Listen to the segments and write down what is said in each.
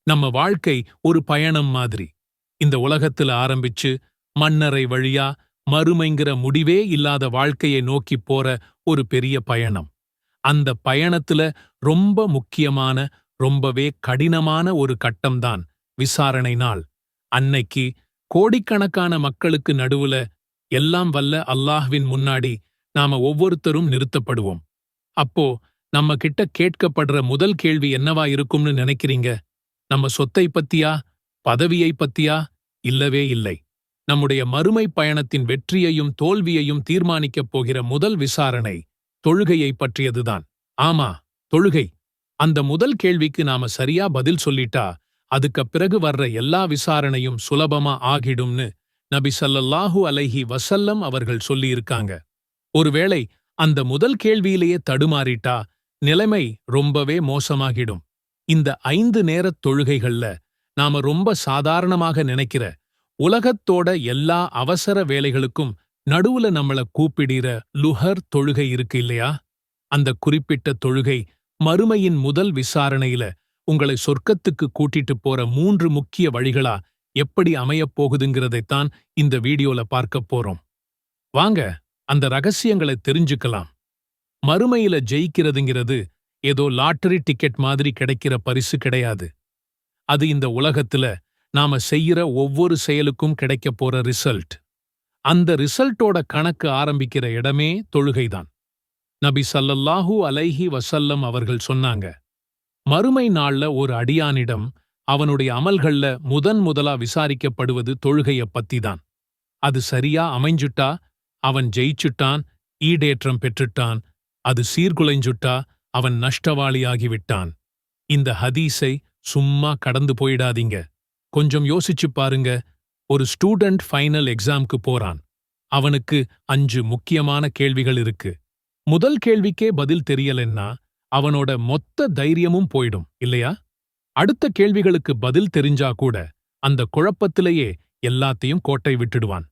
நம்ம வாழ்க்கை ஒரு பயணம் மாதிரி. இந்த உலகத்துல ஆரம்பிச்சு மண்ணறை வழியா மறுமைங்கிற முடிவே இல்லாத வாழ்க்கையை நோக்கிப் போற ஒரு பெரிய பயணம். அந்த பயணத்துல ரொம்ப முக்கியமான, ரொம்பவே கடினமான ஒரு கட்டம்தான் விசாரணை நாள். அன்னைக்கு கோடிக்கணக்கான மக்களுக்கு நடுவுல எல்லாம் வல்ல அல்லாஹ்வின் முன்னாடி நாம ஒவ்வொருத்தரும் நிறுத்தப்படுவோம். அப்போ நம்ம கிட்ட கேட்கப்படுற முதல் கேள்வி என்னவா இருக்கும்னு நினைக்கிறீங்க? நம்ம சொத்தை பத்தியா, பதவியை பத்தியா? இல்லவே இல்லை. நம்முடைய மறுமை பயணத்தின் வெற்றியையும் தோல்வியையும் தீர்மானிக்கப் போகிற முதல் விசாரணை தொழுகையை பற்றியதுதான். ஆமா, தொழுகை. அந்த முதல் கேள்விக்கு நாம சரியா பதில் சொல்லிட்டா அதுக்குப் பிறகு வர்ற எல்லா விசாரணையும் சுலபமா ஆகிடும்னு நபி ஸல்லல்லாஹு அலைஹி வஸல்லம் அவர்கள் சொல்லியிருக்காங்க. ஒருவேளை அந்த முதல் கேள்வியிலேயே தடுமாறிட்டா நிலைமை ரொம்பவே மோசமாகிடும். இந்த 5 நேரத் தொழுகைகள்ல நாம ரொம்ப சாதாரணமாக நினைக்கிற உலகத்தோட எல்லா அவசர வேலைகளுக்கும் நடுவுல நம்மள கூப்பிடுற லுஹர் தொழுகை இருக்கு இல்லையா? அந்த குறிப்பிட்ட தொழுகை மறுமையின் முதல் விசாரணையில உங்களை சொர்க்கத்துக்கு கூட்டிட்டு போற 3 முக்கிய வழிகளா எப்படி அமையப் போகுதுங்கிறதைத்தான் இந்த வீடியோல பார்க்கப் போறோம். வாங்க அந்த ரகசியங்களை தெரிஞ்சுக்கலாம். மறுமையில ஜெயிக்கிறதுங்கிறது ஏதோ லாட்டரி டிக்கெட் மாதிரி கிடைக்கிற பரிசு கிடையாது. அது இந்த உலகத்துல நாம செய்யற ஒவ்வொரு செயலுக்கும் கிடைக்கப் போற ரிசல்ட். அந்த ரிசல்ட்டோட கணக்கு ஆரம்பிக்கிற இடமே தொழுகைதான். நபி ஸல்லல்லாஹு அலைஹி வஸல்லம் அவர்கள் சொன்னாங்க, மறுமை நாள்ல ஒரு அடியானிடம் அவனுடைய அமல்கள்ல முதலா விசாரிக்கப்படுவது தொழுகைய பத்திதான். அது சரியா அமைஞ்சுட்டா அவன் ஜெயிச்சுட்டான், ஈடேற்றம் பெற்றுட்டான். அது சீர்குலைஞ்சுட்டா அவன் நஷ்டவாளியாகிவிட்டான். இந்த ஹதீஸை சும்மா கடந்து போயிடாதீங்க. கொஞ்சம் யோசிச்சு பாருங்க. ஒரு ஸ்டூடெண்ட் ஃபைனல் எக்ஸாம்க்கு போறான். அவனுக்கு 5 முக்கியமான கேள்விகள் இருக்கு. முதல் கேள்விக்கே பதில் தெரியலன்னா அவனோட மொத்த தைரியமும் போயிடும் இல்லையா? அடுத்த கேள்விகளுக்கு பதில் தெரிஞ்சா கூட அந்த குழப்பத்திலேயே எல்லாத்தையும் கோட்டை விட்டுடுவான்.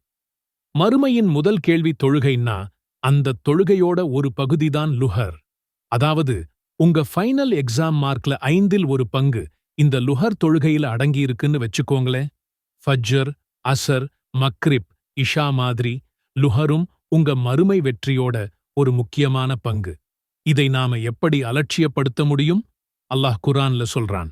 மறுமையின் முதல் கேள்வி தொழுகைன்னா அந்த தொழுகையோட ஒரு பகுதிதான் லுஹர். அதாவது உங்க ஃபைனல் எக்ஸாம் மார்க்ல 5இல் ஒரு பங்கு இந்த லுஹர் தொழுகையில அடங்கியிருக்குன்னு வச்சுக்கோங்களேன். ஃபஜ்ர், அசர், மக்ரிப், இஷா மாதிரி லுஹரும் உங்க மறுமை வெற்றியோட ஒரு முக்கியமான பங்கு. இதை நாம எப்படி அலட்சியப்படுத்த முடியும்? அல்லாஹ் குர்ஆன்ல சொல்றான்,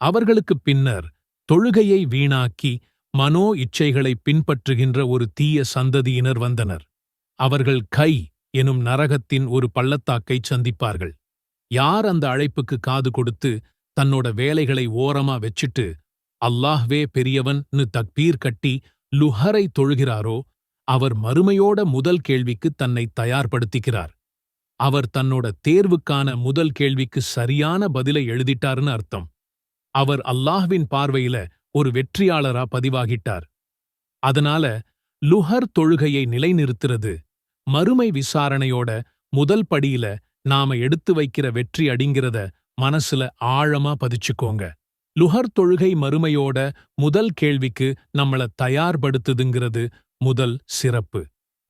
அவர்களுக்குப் பின்னர் தொழுகையை வீணாக்கி மனோ இச்சைகளை பின்பற்றுகின்ற ஒரு தீய சந்ததியினர் வந்தனர். அவர்கள் கை எனும் நரகத்தின் ஒரு பள்ளத்தாக்கைச் சந்திப்பார்கள். யார் அந்த அழைப்புக்கு காது கொடுத்து தன்னோட வேலைகளை ஓரமா வச்சிட்டு அல்லாஹ்வே பெரியவன்னு தக்பீர் கட்டி லுஹரை தொழுகிறாரோ அவர் மறுமையோட முதல் கேள்விக்கு தன்னை தயார்படுத்திக்கிறார். அவர் தன்னோட தேர்வுக்கான முதல் கேள்விக்கு சரியான பதிலை எழுதிட்டார்னு அர்த்தம். அவர் அல்லாஹ்வின் பார்வையில ஒரு வெற்றியாளரா பதிவாகிட்டார். அதனால லுஹர் தொழுகையை நிலைநிறுத்துறது மறுமை விசாரணையோட முதல் படியில நாம எடுத்து வைக்கிற வெற்றி அடிங்கிறத மனசுல ஆழமா பதிச்சுக்கோங்க. லுஹர் தொழுகை மறுமையோட முதல் கேள்விக்கு நம்மள தயார்படுத்துதுங்கிறது முதல் சிறப்பு.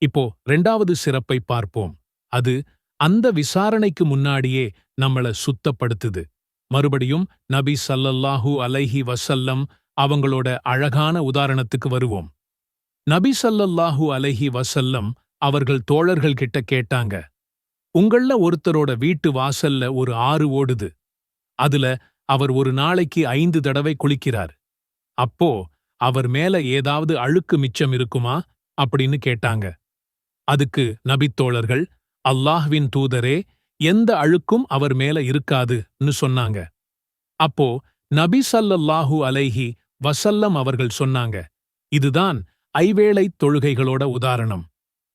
இப்போ 2வது சிறப்பை பார்ப்போம். அது அந்த விசாரணைக்கு முன்னாடியே நம்மள சுத்தப்படுத்துது. மறுபடியும் நபி ஸல்லல்லாஹு அலைஹி வஸல்லம் அவங்களோட அழகான உதாரணத்துக்கு வருவோம். நபி ஸல்லல்லாஹு அலைஹி வஸல்லம் அவர்கள் தோழர்கள் கிட்ட கேட்டாங்க, உங்கள ஒருத்தரோட வீட்டு வாசல்ல ஒரு ஆறு ஓடுது. அதுல அவர் ஒரு நாளைக்கு 5 தடவை குளிக்கிறார். அப்போ அவர் மேல ஏதாவது அழுக்கு மிச்சம் இருக்குமா அப்படின்னு கேட்டாங்க. அதுக்கு நபித்தோழர்கள், அல்லாஹ்வின் தூதரே, எந்த அழுக்கும் அவர் மேல இருக்காதுன்னு சொன்னாங்க. அப்போ நபி ஸல்லல்லாஹு அலைஹி வஸல்லம் அவர்கள் சொன்னாங்க, இதுதான் ஐவேளை தொழுகைகளோட உதாரணம்.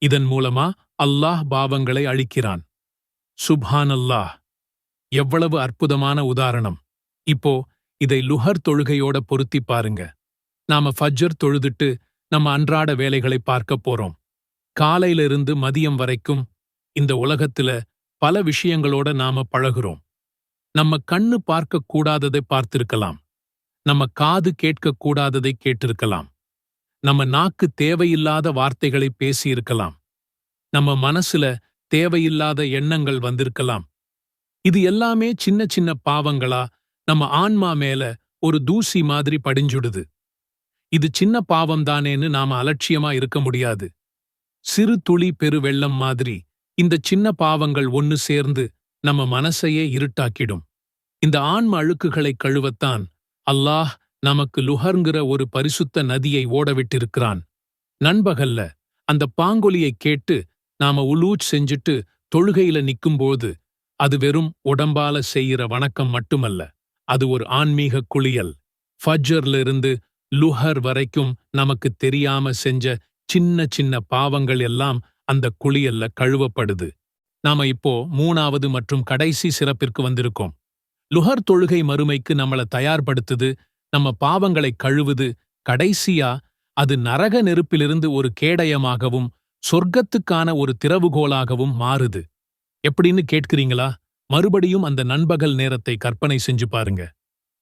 இதன் மூலமா அல்லாஹ் பாவங்களை அழிக்கிறான். சுப்ஹானல்லாஹ், எவ்வளவு அற்புதமான உதாரணம். இப்போ இதை லுஹர் தொழுகையோட பொருத்தி பாருங்க. நாம ஃபஜ்ர் தொழுதுட்டு நம்ம அன்றாட வேலைகளை பார்க்கப் போறோம். காலையிலிருந்து மதியம் வரைக்கும் இந்த உலகத்துல பல விஷயங்களோட நாம பழகுறோம். நம்ம கண்ணு பார்க்கக் கூடாததை பார்த்திருக்கலாம். நம்ம காது கேட்கக் கூடாததை கேட்டிருக்கலாம். நம்ம நாக்கு தேவையில்லாத வார்த்தைகளை பேசியிருக்கலாம். நம்ம மனசுல தேவையில்லாத எண்ணங்கள் வந்திருக்கலாம். இது எல்லாமே சின்ன சின்ன பாவங்களா நம்ம ஆன்மா மேல ஒரு தூசி மாதிரி படிஞ்சுடுது. இது சின்ன பாவம்தானேன்னு நாம அலட்சியமா இருக்க முடியாது. சிறு துளி பெரு வெள்ளம் மாதிரி இந்த சின்ன பாவங்கள் ஒன்னு சேர்ந்து நம்ம மனசையே இருட்டாக்கிடும். இந்த ஆன்ம அழுக்குகளை கழுவத்தான் அல்லாஹ் நமக்கு லுஹர்ங்கிற ஒரு பரிசுத்த நதியை ஓடவிட்டிருக்கிறான். நண்பகல்ல அந்த பாங்கொலியை கேட்டு நாம உலூஜ் செஞ்சுட்டு தொழுகையில நிக்கும்போது அது வெறும் உடம்பால செய்யற வணக்கம் மட்டுமல்ல, அது ஒரு ஆன்மீக குளியல். ஃபஜ்ர்ல இருந்து லுஹர் வரைக்கும் நமக்கு தெரியாம செஞ்ச சின்ன சின்ன பாவங்கள் எல்லாம் அந்த குளியல்ல கழுவப்படுது. நாம இப்போ 3வது மற்றும் கடைசி சிறப்பிற்கு வந்திருக்கோம். லுஹர் தொழுகை மறுமைக்கு நம்மள தயார்படுத்துது, நம்ம பாவங்களை கழுவுது, கடைசியா அது நரக நெருப்பிலிருந்து ஒரு கேடயமாகவும் சொர்க்கத்துக்கான ஒரு திறவுகோலாகவும் மாறுது. எப்படின்னு கேட்கிறீங்களா? மறுபடியும் அந்த நண்பகல் நேரத்தை கற்பனை செஞ்சு பாருங்க.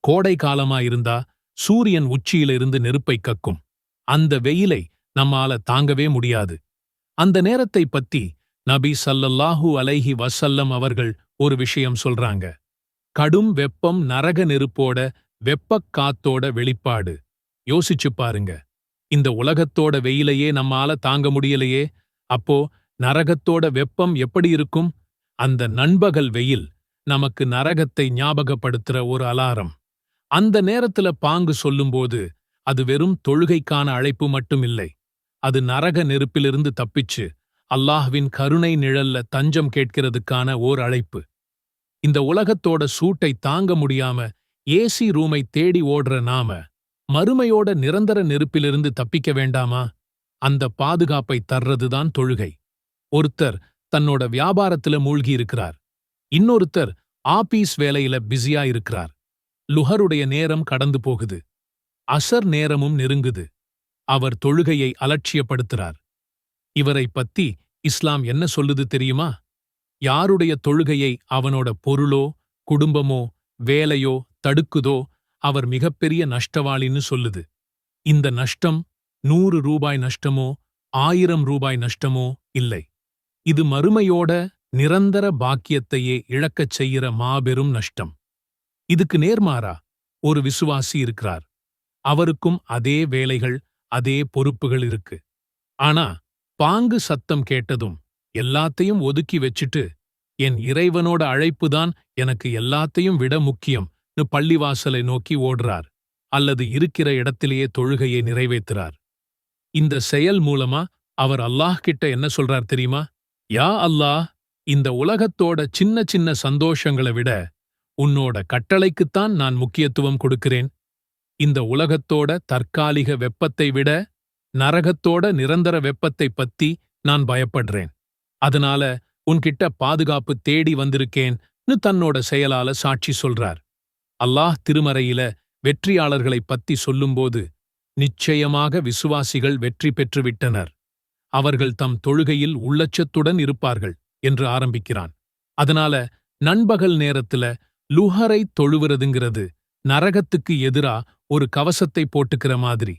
கோடை காலமா இருந்தா சூரியன் உச்சியிலிருந்து நெருப்பை கக்கும். அந்த வெயிலை நம்மால தாங்கவே முடியாது. அந்த நேரத்தை பத்தி நபி ஸல்லல்லாஹு அலைஹி வஸல்லம் அவர்கள் ஒரு விஷயம் சொல்றாங்க. கடும் வெப்பம் நரக நெருப்போட வெப்பக் காத்தோட வெளிப்பாடு. யோசிச்சு பாருங்க. இந்த உலகத்தோட வெயிலையே நம்மால தாங்க முடியலையே, அப்போ நரகத்தோட வெப்பம் எப்படி இருக்கும்? அந்த நண்பகல் வெயில் நமக்கு நரகத்தை ஞாபகப்படுத்துற ஒரு அலாரம். அந்த நேரத்துல பாங்கு சொல்லும்போது அது வெறும் தொழுகைக்கான அழைப்பு மட்டுமில்லை, அது நரக நெருப்பிலிருந்து தப்பிச்சு அல்லாஹ்வின் கருணை நிழல்ல தஞ்சம் கேட்கிறதுக்கான ஓர் அழைப்பு. இந்த உலகத்தோட சூட்டை தாங்க முடியாம ஏசி ரூமை தேடி ஓடுற நாம மறுமையோட நிரந்தர நெருப்பிலிருந்து தப்பிக்க வேண்டாமா? அந்த பாதுகாப்பை தர்றதுதான் தொழுகை. ஒருத்தர் தன்னோட வியாபாரத்துல மூழ்கி இருக்கிறார், இன்னொருத்தர் ஆபீஸ் வேலையில பிஸியா இருக்கிறார். லுஹருடைய நேரம் கடந்து போகுது, அசர் நேரமும் நெருங்குது. அவர் தொழுகையை அலட்சியப்படுத்துறார். இவரை பத்தி இஸ்லாம் என்ன சொல்லுது தெரியுமா? யாருடைய தொழுகையை அவனோட பொருளோ குடும்பமோ வேலையோ தடுக்குதோ அவர் மிகப்பெரிய நஷ்டவாளின்னு சொல்லுது. இந்த நஷ்டம் 100 ரூபாய் நஷ்டமோ 1000 ரூபாய் நஷ்டமோ இல்லை. இது மறுமையோட நிரந்தர பாக்கியத்தையே இழக்கச் செய்கிற மாபெரும் நஷ்டம். இதுக்கு நேர்மாறா ஒரு விசுவாசி இருக்கிறார். அவருக்கும் அதே வேலைகள் அதே பொறுப்புகள் இருக்கு. ஆனா பாங்கு சத்தம் கேட்டதும் எல்லாத்தையும் ஒதுக்கி வச்சுட்டு என் இறைவனோட அழைப்புதான் எனக்கு எல்லாத்தையும் விட முக்கியம்னு பள்ளிவாசலை நோக்கி ஓடுறார், அல்லது இருக்கிற இடத்திலேயே தொழுகையை நிறைவேற்றுறார். இந்த செயல் மூலமா அவர் அல்லாஹ் கிட்ட என்ன சொல்றார் தெரியுமா? யா அல்லாஹ், இந்த உலகத்தோட சின்ன சின்ன சந்தோஷங்களை விட உன்னோட கட்டளைக்குத்தான் நான் முக்கியத்துவம் கொடுக்கிறேன். இந்த உலகத்தோட தற்காலிக வெப்பத்தை விட நரகத்தோட நிரந்தர வெப்பத்தை பத்தி நான் பயப்படுறேன். அதனால உன்கிட்ட பாதுகாப்பு தேடி வந்திருக்கேன்னு தன்னோட செயலால சாட்சி சொல்றார். அல்லாஹ் திருமறையில வெற்றியாளர்களைப் பத்தி சொல்லும்போது நிச்சயமாக விசுவாசிகள் வெற்றி பெற்றுவிட்டனர், அவர்கள் தம் தொழுகையில் உள்ளச்சத்துடன் இருப்பார்கள் என்று ஆரம்பிக்கிறான். அதனால நண்பகல் நேரத்துல லுஹரை தொழுவுறதுங்கிறது நரகத்துக்கு எதிரா ஒரு கவசத்தை போட்டுக்கிற மாதிரி,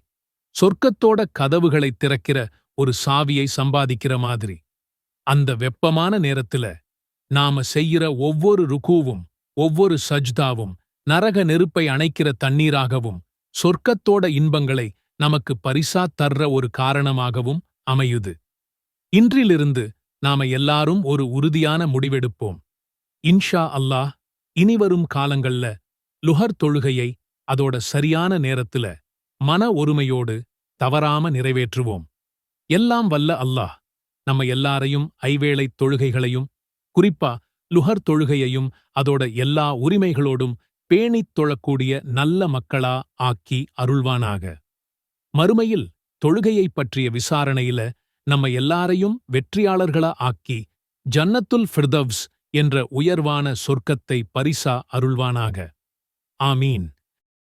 சொர்க்கத்தோட கதவுகளை திறக்கிற ஒரு சாவியை சம்பாதிக்கிற மாதிரி. அந்த வெப்பமான நேரத்துல நாம செய்கிற ஒவ்வொரு ருகூவும் ஒவ்வொரு சஜ்தாவும் நரக நெருப்பை அணைக்கிற தண்ணீராகவும் சொர்க்கத்தோட இன்பங்களை நமக்கு பரிசா தர்ற ஒரு காரணமாகவும் அமையுது. இன்றிலிருந்து நாம எல்லாரும் ஒரு உறுதியான முடிவெடுப்போம். இன்ஷா அல்லாஹ், இனிவரும் காலங்கள்ல லுஹர் தொழுகையை அதோட சரியான நேரத்துல மன ஒருமையோடு தவறாம நிறைவேற்றுவோம். எல்லாம் வல்ல அல்லாஹ் நம்ம எல்லாரையும் ஐவேளைத் தொழுகைகளையும் குறிப்பா லுஹர் தொழுகையையும் அதோட எல்லா உரிமைகளோடும் பேணித் தொழக்கூடிய நல்ல மக்களா ஆக்கி அருள்வானாக. மறுமையில் தொழுகையைப் பற்றிய விசாரணையில நம்ம எல்லாரையும் வெற்றியாளர்களா ஆக்கி ஜன்னத்துல் ஃபிர்தவ்ஸ் என்ற உயர்வான சொர்க்கத்தை பரிசா அருள்வானாக. ஆமீன்.